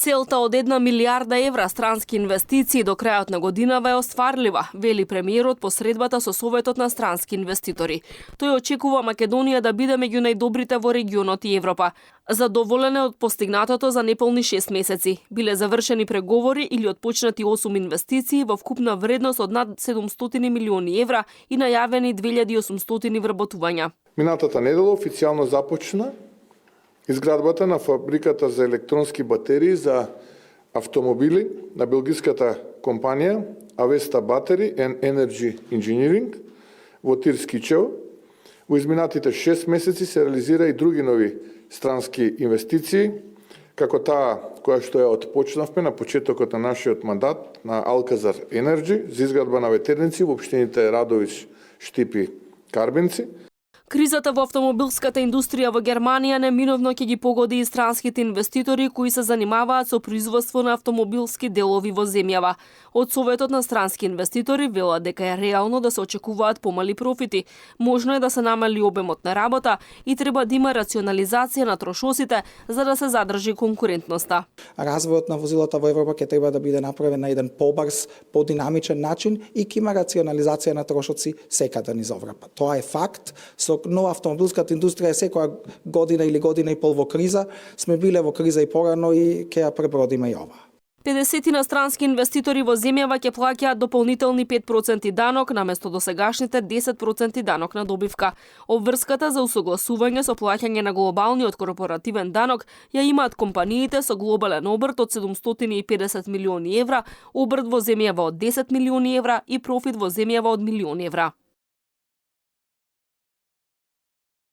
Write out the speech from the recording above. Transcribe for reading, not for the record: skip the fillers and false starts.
Целта од 1 милиарда евра странски инвестиции до крајот на годинава е остварлива, вели премиерот по средбата со Советот на странски инвеститори. Тој очекува Македонија да биде меѓу најдобрите во регионот и Европа. Задоволен е од постигнатото за неполни 6 месеци. Биле завршени преговори или отпочнати 8 инвестиции во вкупна вредност од над 700 милиони евра и најавени 2800 вработувања. Минатата недела официјално започна изградбата на фабриката за електронски батерии за автомобили на белгиската компанија Avesta Battery and Energy Engineering во Тирскичево. Во изминатите 6 месеци се реализира и други нови странски инвестиции, како таа која што ја отпочнавме на почетокот на нашиот мандат на Алказар Energy за изградба на ветерници во општините Радович, Штипи, Карбинци. Кризата во автомобилската индустрија во Германија неминовно ќе ги погоди и странските инвеститори кои се занимаваат со производство на автомобилски делови во земјава. Од Советот на странски инвеститори велат дека е реално да се очекуваат помали профити. Можно е да се намали обемот на работа и треба да има рационализација на трошоците за да се задржи конкурентноста. Развојот на возилата во Европа ќе треба да биде направен на еден побрз, подинамичен начин и ќе има рационализација на трошоци секаде низ Европа. Тоа е факт. Но автомобилската индустрија е секоја година или година и пол во криза. Сме биле во криза и порано и ќе ја пребродиме и ова. 50 на странски инвеститори во земјава ќе плаќаат дополнителни 5% данок наместо досегашните 10% данок на добивка. Обврската за усогласување со плаќање на глобалниот корпоративен данок ја имаат компаниите со глобален обрт од 750 милиони евра, обрт во земјава од 10 милиони евра и профит во земјава од милион евра.